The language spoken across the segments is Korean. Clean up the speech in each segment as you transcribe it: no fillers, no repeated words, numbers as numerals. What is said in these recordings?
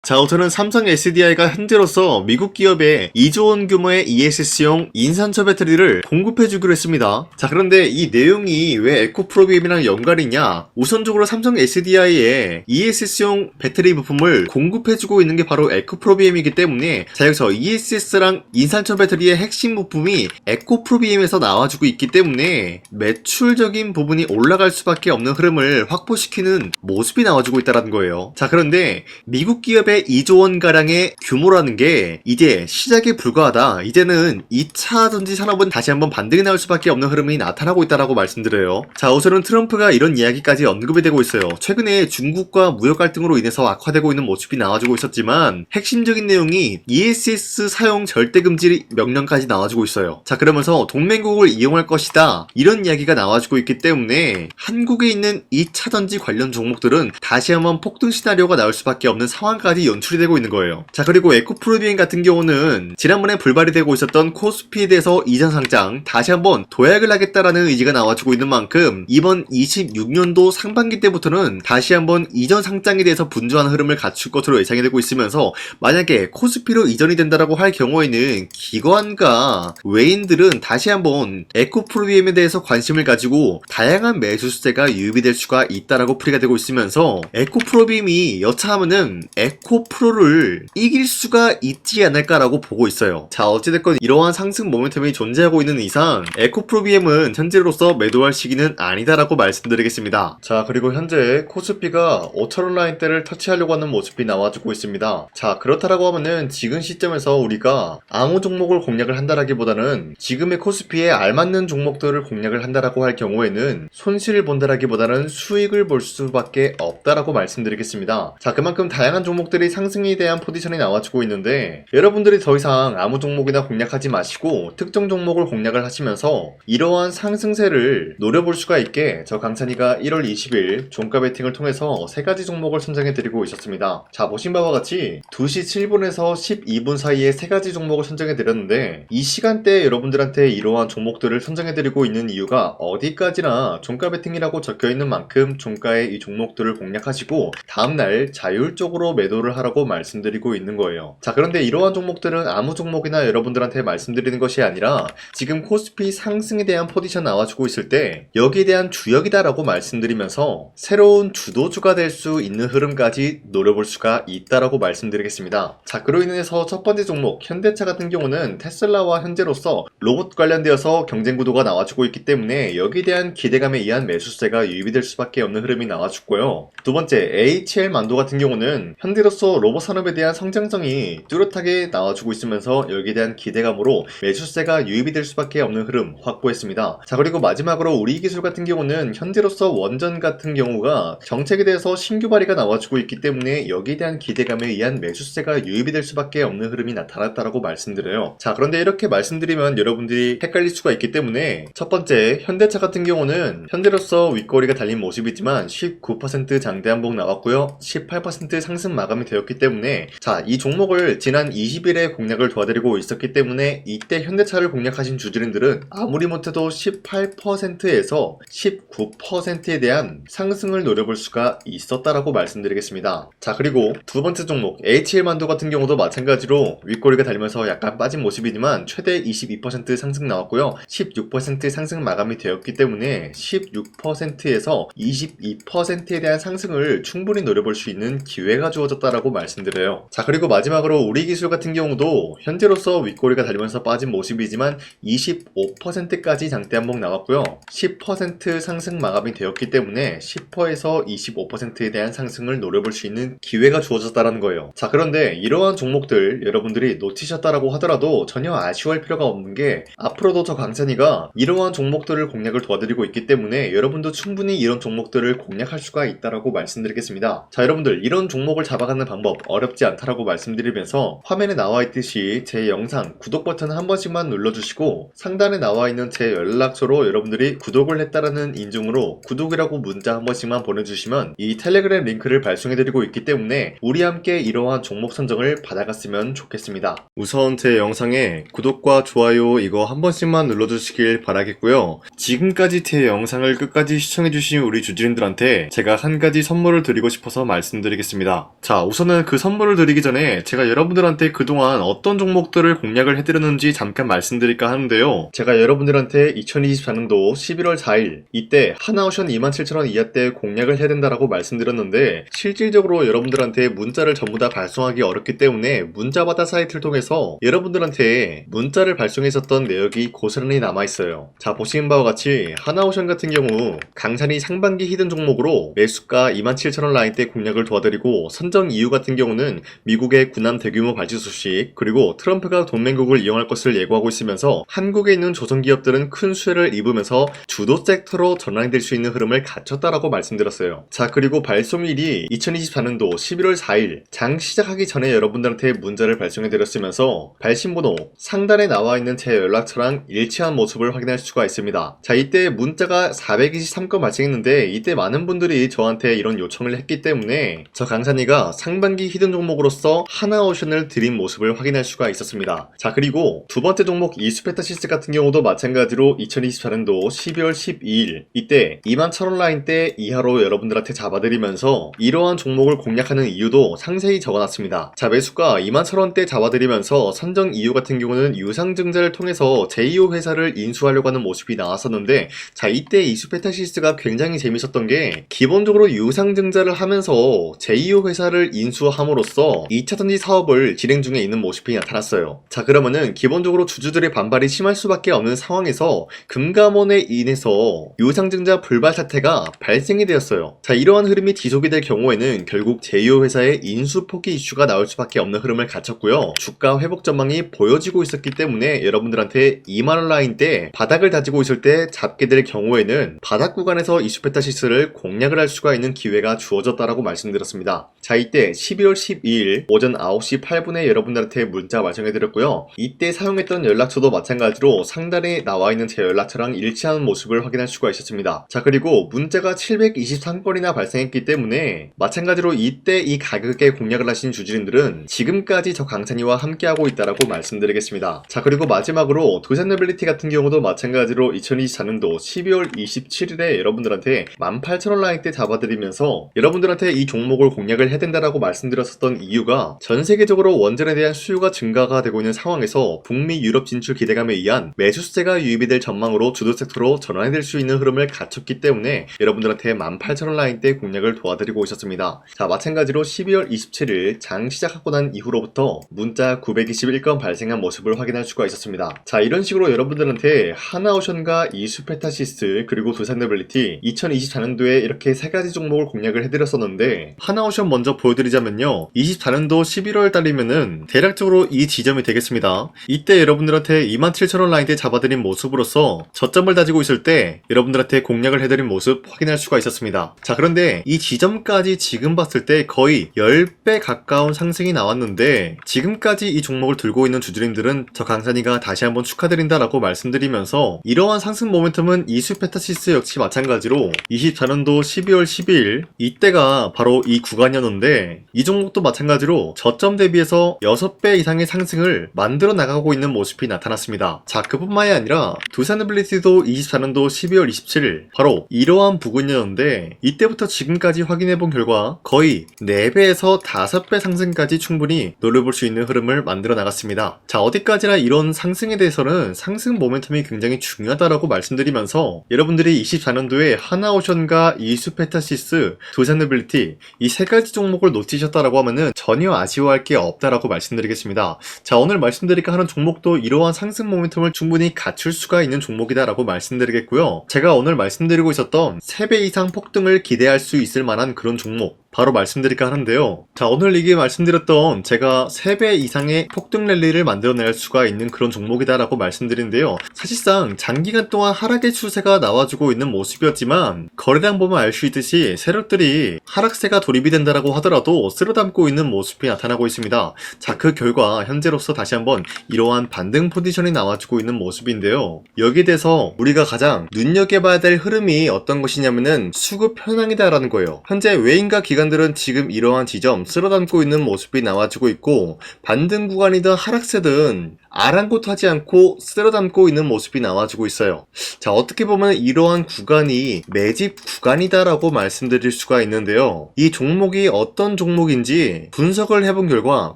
자, 우선은 삼성 SDI가 현재로서 미국 기업에 2조 원 규모의 ESS용 인산철 배터리를 공급해주기로 했습니다. 자, 그런데 이 내용이 왜 에코프로비엠이랑 연관이냐? 우선적으로 삼성 SDI에 ESS용 배터리 부품을 공급해주고 있는 게 바로 에코프로비엠이기 때문에, 자, 여기서 ESS랑 인산철 배터리의 핵심 부품이 에코프로비엠에서 나와주고 있기 때문에 매출적인 부분이 올라갈 수밖에 없는 흐름을 확보시키는 모습이 나와주고 있다는 거예요. 자, 그런데 미국 기업의 2조 원가량의 규모라는 게 이제 시작에 불과하다. 이제는 2차 전지 산업은 다시 한번 반등이 나올 수밖에 없는 흐름이 나타나고 있다라고 말씀드려요. 자, 우선은 트럼프가 이런 이야기까지 언급이 되고 있어요. 최근에 중국과 무역 갈등으로 인해서 악화되고 있는 모습이 나와주고 있었지만 핵심적인 내용이 ESS 사용 절대 금지 명령까지 나와주고 있어요. 자, 그러면서 동맹국을 이용할 것이다. 이런 이야기가 나와주고 있기 때문에 한국에 있는 2차 전지 관련 종목들은 다시 한번 폭등 시나리오가 나올 수밖에 없는 상황까지 연출이 되고 있는 거예요. 자, 그리고 에코프로비엠 같은 경우는 지난번에 불발이 되고 있었던 코스피에 대해서 이전 상장 다시 한번 도약을 하겠다라는 의지가 나와주고 있는 만큼 이번 26년도 상반기 때부터는 다시 한번 이전 상장에 대해서 분주한 흐름을 갖출 것으로 예상이 되고 있으면서, 만약에 코스피로 이전이 된다라고 할 경우에는 기관과 외인들은 다시 한번 에코프로비엠에 대해서 관심을 가지고 다양한 매수세가 유입이 될 수가 있다라고 풀이가 되고 있으면서, 에코프로비엠이 여차하면은 에코프로를 이길 수가 있지 않을까라고 보고 있어요. 자, 어찌됐건 이러한 상승 모멘텀이 존재하고 있는 이상 에코프로비엠은 현재로서 매도할 시기는 아니다라고 말씀드리겠습니다. 자, 그리고 현재 코스피가 5,000원 라인대를 터치하려고 하는 모습이 나와주고 있습니다. 자, 그렇다라고 하면은 지금 시점에서 우리가 아무 종목을 공략을 한다라기보다는 지금의 코스피에 알맞는 종목들을 공략을 한다라고 할 경우에는 손실을 본다라기보다는 수익을 볼 수밖에 없다라고 말씀드리겠습니다. 자, 그만큼 다양한 종목들이 상승에 대한 포지션이 나와주고 있는데, 여러분들이 더 이상 아무 종목이나 공략하지 마시고 특정 종목을 공략을 하시면서 이러한 상승세를 노려볼 수가 있게 저 강찬이가 1월 20일 종가 베팅을 통해서 3가지 종목을 선정해드리고 있었습니다. 자, 보신 바와 같이 2시 7분에서 12분 사이에 3가지 종목을 선정해드렸는데, 이 시간대에 여러분들한테 이러한 종목들을 선정해드리고 있는 이유가 어디까지나 종가 베팅이라고 적혀있는 만큼 종가의 이 종목들을 공략하시고 다음날 자율적으로 매도를 하라고 말씀드리고 있는 거예요. 자, 그런데 이러한 종목들은 아무 종목이나 여러분들한테 말씀드리는 것이 아니라 지금 코스피 상승에 대한 포지션 나와주고 있을 때 여기에 대한 주역이다라고 말씀드리면서 새로운 주도주가 될 수 있는 흐름까지 노려볼 수가 있다라고 말씀드리겠습니다. 자, 그로 인해서 첫 번째 종목 현대차 같은 경우는 테슬라와 현재로서 로봇 관련되어서 경쟁 구도가 나와주고 있기 때문에 여기에 대한 기대감에 의한 매수세가 유입이 될 수밖에 없는 흐름이 나와주고요. 두 번째 HL 만도 같은 경우는 현재로서 로봇 산업에 대한 성장성이 뚜렷하게 나와주고 있으면서 여기에 대한 기대감으로 매수세가 유입이 될 수밖에 없는 흐름 확보했습니다. 자, 그리고 마지막으로 우리기술 같은 경우는 현재로서 원전 같은 경우가 정책에 대해서 신규 발의가 나와주고 있기 때문에 여기에 대한 기대감에 의한 매수세가 유입이 될 수밖에 없는 흐름이 나타났다라고 말씀드려요. 자, 그런데 이렇게 말씀드리면 여러분들이 헷갈릴 수가 있기 때문에 첫 번째 현대차 같은 경우는 현재로서 윗꼬리가 달린 모습이지만 19% 장대 한봉 나왔고요. 18% 상승 마감이 되었기 때문에, 자, 이 종목을 지난 20일에 공략을 도와드리고 있었기 때문에 이때 현대차를 공략하신 주주님들은 아무리 못해도 18%에서 19%에 대한 상승을 노려볼 수가 있었다라고 말씀드리겠습니다. 자, 그리고 두 번째 종목 HL만도 같은 경우도 마찬가지로 윗꼬리가 달리면서 약간 빠진 모습이지만 최대 22% 상승 나왔고요. 16% 상승 마감이 되었기 때문에 16%에서 22%에 대한 상승을 충분히 노려볼 수 있는 기회가 주어졌다라고 말씀드려요. 자, 그리고 마지막으로 우리기술 같은 경우도 현재로서 윗꼬리가 달리면서 빠진 모습이지만 25%까지 장대 한봉 나왔고요. 10% 상승 마감이 되었기 때문에 10%에서 25%에 대한 상승을 노려볼 수 있는 기회가 주어졌다는 거예요. 자, 그런데 이러한 종목들 여러분들이 놓치셨다라고 하더라도 전혀 아쉬워할 필요가 없는 게, 앞으로도 저 강찬이가 이러한 종목들을 공략을 도와드리고 있기 때문에 여러분도 충분히 이런 종목들을 공략할 수가 있다라고 말씀드리겠습니다. 자, 여러분들 이런 종목을 잡아가는 방법 어렵지 않다라고 말씀드리면서 화면에 나와 있듯이 제 영상 구독 버튼 한 번씩만 눌러주시고 상단에 나와 있는 제 연락처로 여러분들이 구독을 했다라는 인증으로 구독이라고 문자 한 번씩만 보내주시면 이 텔레그램 링크를 발송해드리고 있기 때문에 우리 함께 이러한 종목 선정을 받아갔으면 좋겠습니다. 우선 제 영상에 구독과 좋아요 이거 한 번씩만 눌러주시길 바라겠고요. 지금까지 제 영상을 끝까지 시청해주신 우리 주주님들한테 제가 한 가지 선물을 드리고 싶어서 말씀드리겠습니다. 자, 우선 우선은 그 선물을 드리기 전에 제가 여러분들한테 그동안 어떤 종목들을 공략을 해드렸는지 잠깐 말씀드릴까 하는데요. 제가 여러분들한테 2024년도 11월 4일 이때 하나오션 27,000원 이하때 공략을 해야 된다라고 말씀드렸는데 실질적으로 여러분들한테 문자를 전부 다 발송하기 어렵기 때문에 문자받아 사이트를 통해서 여러분들한테 문자를 발송했었던 내역이 고스란히 남아있어요. 자, 보시는 바와 같이 하나오션 같은 경우 강산이 상반기 히든 종목으로 매수가 27,000원 라인대 공략을 도와드리고 선정 이유 같은 경우는 미국의 군함 대규모 발주 소식 그리고 트럼프가 동맹국을 이용할 것을 예고하고 있으면서 한국에 있는 조선기업들은 큰 수혜를 입으면서 주도 섹터로 전환될 수 있는 흐름을 갖췄다라고 말씀드렸어요. 자, 그리고 발송일이 2024년도 11월 4일 장 시작하기 전에 여러분들한테 문자를 발송해드렸으면서 발신번호 상단에 나와있는 제 연락처랑 일치한 모습을 확인할 수가 있습니다. 자, 이때 문자가 423건 발생했는데 이때 많은 분들이 저한테 이런 요청을 했기 때문에 저 강산이가 상반기 히든 종목으로서 하나오션을 드린 모습을 확인할 수가 있었습니다. 자, 그리고 두 번째 종목 이수페타시스 같은 경우도 마찬가지로 2024년도 12월 12일 이때 21,000원 라인대 이하로 여러분들한테 잡아드리면서 이러한 종목을 공략하는 이유도 상세히 적어놨습니다. 자, 매수가 21,000원대 잡아드리면서 선정 이유 같은 경우는 유상증자를 통해서 제2호 회사를 인수하려고 하는 모습이 나왔었는데 자, 이때 이수페타시스가 굉장히 재밌었던 게 기본적으로 유상증자를 하면서 제2호 회사를 인수함으로써 2차전지 사업을 진행 중에 있는 모습이 나타났어요. 자, 그러면은 기본적으로 주주들의 반발이 심할 수밖에 없는 상황에서 금감원에 인해서 유상증자 불발 사태가 발생이 되었어요. 자, 이러한 흐름이 지속이 될 경우에는 결국 제2호 회사의 인수 포기 이슈가 나올 수밖에 없는 흐름을 갖췄고요. 주가 회복 전망이 보여지고 있었기 때문에 여러분들한테 2만원 라인대 바닥을 다지고 있을 때 잡게 될 경우에는 바닥 구간에서 이수페타시스를 공략을 할 수가 있는 기회가 주어졌다라고 말씀드렸습니다. 자, 이때 12월 12일 오전 9시 8분에 여러분들한테 문자 발송해드렸고요. 이때 사용했던 연락처도 마찬가지로 상단에 나와있는 제 연락처랑 일치하는 모습을 확인할 수가 있었습니다. 자, 그리고 문자가 723건이나 발생했기 때문에 마찬가지로 이때 이 가격에 공략을 하신 주주님들은 지금까지 저 강찬이와 함께하고 있다라고 말씀드리겠습니다. 자, 그리고 마지막으로 두산노빌리티 같은 경우도 마찬가지로 2024년도 12월 27일에 여러분들한테 18,000원 라인대 잡아드리면서 여러분들한테 이 종목을 공략을 해야 된다라고 말씀드렸었던 이유가 전 세계적으로 원전에 대한 수요가 증가가 되고 있는 상황에서 북미 유럽 진출 기대감에 의한 매수세가 유입이 될 전망으로 주도 섹터로 전환될 수 있는 흐름을 갖췄기 때문에 여러분들한테 18,000원 라인대 공략을 도와드리고 있었습니다. 자, 마찬가지로 12월 27일 장 시작하고 난 이후로부터 문자 921건 발생한 모습을 확인할 수가 있었습니다. 자, 이런 식으로 여러분들한테 하나오션과 이수페타시스 그리고 두산노빌리티 2024년도에 이렇게 세 가지 종목을 공략을 해드렸었는데 하나오션 먼저 보여드리자면요. 24년도 11월 달이면은 대략적으로 이 지점이 되겠습니다. 이때 여러분들한테 27,000원 라인대 잡아드린 모습으로서 저점을 다지고 있을 때 여러분들한테 공략을 해드린 모습 확인할 수가 있었습니다. 자, 그런데 이 지점까지 지금 봤을 때 거의 10배 가까운 상승이 나왔는데 지금까지 이 종목을 들고 있는 주주님들은 저 강산이가 다시 한번 축하드린다라고 말씀드리면서 이러한 상승 모멘텀은 이수페타시스 역시 마찬가지로 24년도 12월 12일 이때가 바로 이 구간이었는데 이 종목도 마찬가지로 저점 대비해서 6배 이상의 상승을 만들어 나가고 있는 모습이 나타났습니다. 자, 그뿐만이 아니라 두산노빌리티도 24년도 12월 27일 바로 이러한 부근이었는데 이때부터 지금까지 확인해본 결과 거의 4배에서 5배 상승까지 충분히 노려볼 수 있는 흐름을 만들어 나갔습니다. 자, 어디까지나 이런 상승에 대해서는 상승 모멘텀이 굉장히 중요하다라고 말씀드리면서 여러분들이 24년도에 하나오션과 이수페타시스, 두산노빌리티 이 세 가지 종목을 놓치셨다라고 하면은 전혀 아쉬워할 게 없다라고 말씀드리겠습니다. 자, 오늘 말씀드릴까 하는 종목도 이러한 상승 모멘텀을 충분히 갖출 수가 있는 종목이다라고 말씀드리겠고요. 제가 오늘 말씀드리고 있었던 3배 이상 폭등을 기대할 수 있을 만한 그런 종목 바로 말씀드릴까 하는데요. 자, 오늘 이게 말씀드렸던 제가 3배 이상의 폭등 랠리를 만들어낼 수가 있는 그런 종목이다라고 말씀드린데요. 사실상 장기간 동안 하락의 추세가 나와주고 있는 모습이었지만 거래량 보면 알 수 있듯이 세력들이 하락세가 돌입이 된다라고 하더라도 쓸어담고 있는 모습이 나타나고 있습니다. 자, 그 결과 현재로서 다시 한번 이러한 반등 포지션이 나와주고 있는 모습인데요. 여기에 대해서 우리가 가장 눈여겨봐야 될 흐름이 어떤 것이냐면은 수급 현황이다라는 거예요. 현재 외인과 기관 기관들은 지금 이러한 지점 쓸어담고 있는 모습이 나와주고 있고, 반등 구간이든 하락세든 아랑곳하지 않고 쓸어담고 있는 모습이 나와주고 있어요. 자, 어떻게 보면 이러한 구간이 매집 구간이다라고 말씀드릴 수가 있는데요. 이 종목이 어떤 종목인지 분석을 해본 결과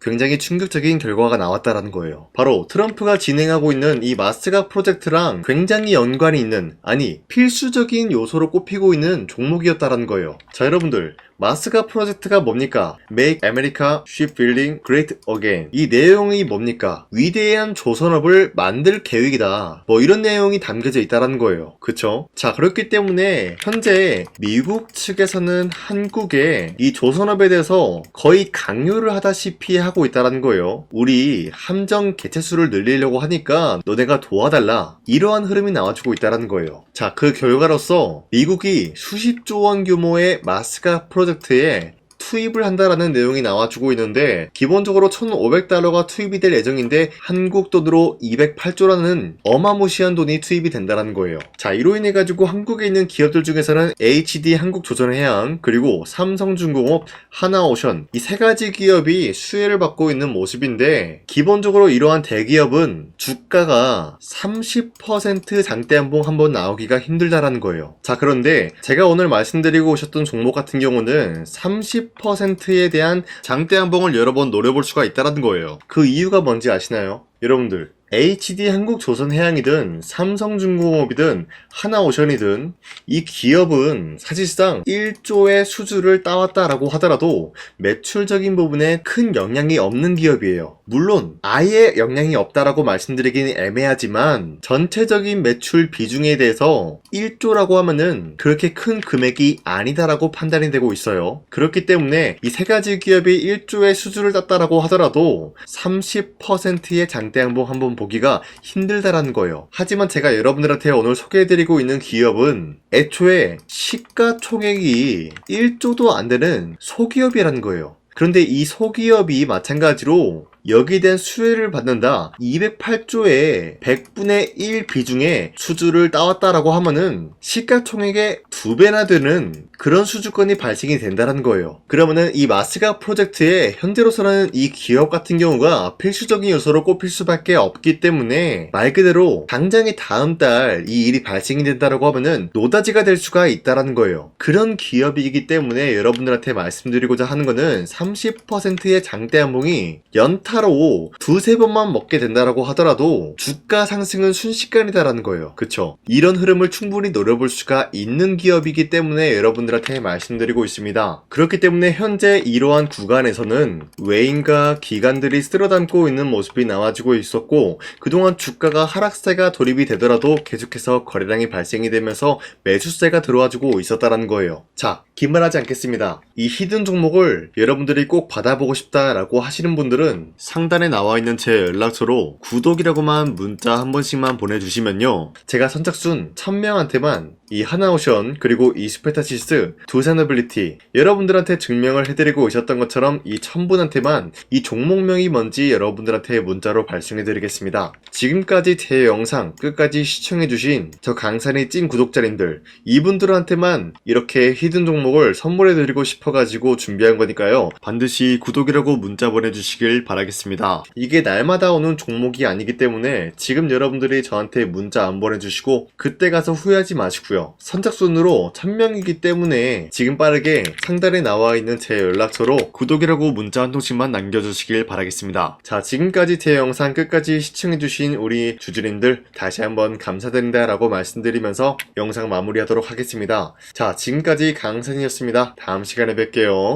굉장히 충격적인 결과가 나왔다라는 거예요. 바로 트럼프가 진행하고 있는 이 마스가 프로젝트랑 굉장히 연관이 있는, 아니 필수적인 요소로 꼽히고 있는 종목이었다라는 거예요. 자, 여러분들, 마스가 프로젝트가 뭡니까? Make America Shipbuilding Great Again. 이 내용이 뭡니까? 위대한 조선업을 만들 계획이다. 뭐 이런 내용이 담겨져 있다는 거예요. 그쵸? 자, 그렇기 때문에 현재 미국 측에서는 한국에 이 조선업에 대해서 거의 강요를 하다시피 하고 있다는 거예요. 우리 함정 개체수를 늘리려고 하니까 너네가 도와달라. 이러한 흐름이 나와주고 있다는 거예요. 자, 그 결과로서 미국이 수십조 원 규모의 마스가 프로젝트에 투입을 한다라는 내용이 나와주고 있는데, 기본적으로 1,500달러가 투입이 될 예정인데 한국 돈으로 208조라는 어마무시한 돈이 투입이 된다는 거예요. 자, 이로 인해 가지고 한국에 있는 기업들 중에서는 HD 한국조선해양, 그리고 삼성중공업, 하나오션, 이 세 가지 기업이 수혜를 받고 있는 모습인데, 기본적으로 이러한 대기업은 주가가 30% 장대한봉 한번 나오기가 힘들다라는 거예요. 자, 그런데 제가 오늘 말씀드리고 오셨던 종목 같은 경우는 30%에 대한 장대한봉을 여러 번 노려볼 수가 있다는 거예요. 그 이유가 뭔지 아시나요? 여러분들, HD 한국조선해양이든 삼성중공업이든 하나오션이든 이 기업은 사실상 1조의 수주를 따왔다라고 하더라도 매출적인 부분에 큰 영향이 없는 기업이에요. 물론 아예 영향이 없다라고 말씀드리긴 애매하지만 전체적인 매출 비중에 대해서 1조라고 하면은 그렇게 큰 금액이 아니다라고 판단이 되고 있어요. 그렇기 때문에 이 세 가지 기업이 1조의 수주를 땄다라고 하더라도 30%의 장대양봉 한번 보기가 힘들다라는 거예요. 하지만 제가 여러분들한테 오늘 소개해드리고 있는 기업은 애초에 시가총액이 1조도 안 되는 소기업이라는 거예요. 그런데 이 소기업이 마찬가지로 여기에 대한 수혜를 받는다, 208조의 100분의 1 비중의 수주를 따왔다라고 하면은 시가총액의 2배나 되는 그런 수주권이 발생이 된다는 거예요. 그러면은 이 마스가 프로젝트에 현재로서는 이 기업 같은 경우가 필수적인 요소로 꼽힐 수밖에 없기 때문에 말 그대로 당장에 다음 달 이 일이 발생이 된다라고 하면은 노다지가 될 수가 있다라는 거예요. 그런 기업이기 때문에 여러분들한테 말씀드리고자 하는 거는 30%의 장대한봉이 연타로 두세 번만 먹게 된다라고 하더라도 주가 상승은 순식간이다라는 거예요. 그쵸? 이런 흐름을 충분히 노려볼 수가 있는 기업이기 때문에 여러분들한테 말씀드리고 있습니다. 그렇기 때문에 현재 이러한 구간에서는 외인과 기관들이 쓸어담고 있는 모습이 나와지고 있었고, 그동안 주가가 하락세가 돌입이 되더라도 계속해서 거래량이 발생이 되면서 매수세가 들어와주고 있었다라는 거예요. 자, 긴말하지 않겠습니다. 이 히든 종목을 여러분들이 꼭 받아보고 싶다라고 하시는 분들은 상단에 나와 있는 제 연락처로 구독이라고만 문자 한 번씩만 보내주시면요, 제가 선착순 1000명한테만 이 하나오션 그리고 이 스페타시스 두산어빌리티 여러분들한테 증명을 해드리고 오셨던 것처럼 이 1000분한테만 이 종목명이 뭔지 여러분들한테 문자로 발송해드리겠습니다. 지금까지 제 영상 끝까지 시청해주신 저 강산의 찐 구독자님들, 이분들한테만 이렇게 히든 종목을 선물해드리고 싶어가지고 준비한 거니까요, 반드시 구독이라고 문자 보내주시길 바라겠습니다. 이게 날마다 오는 종목이 아니기 때문에 지금 여러분들이 저한테 문자 안 보내주시고 그때 가서 후회하지 마시고요, 선착순으로 1000명이기 때문에 지금 빠르게 상단에 나와 있는 제 연락처로 구독이라고 문자 한 통씩만 남겨주시길 바라겠습니다. 자, 지금까지 제 영상 끝까지 시청해주신 우리 주주님들 다시 한번 감사드린다 라고 말씀드리면서 영상 마무리하도록 하겠습니다. 자, 지금까지 강산이었습니다. 다음 시간에 뵐게요.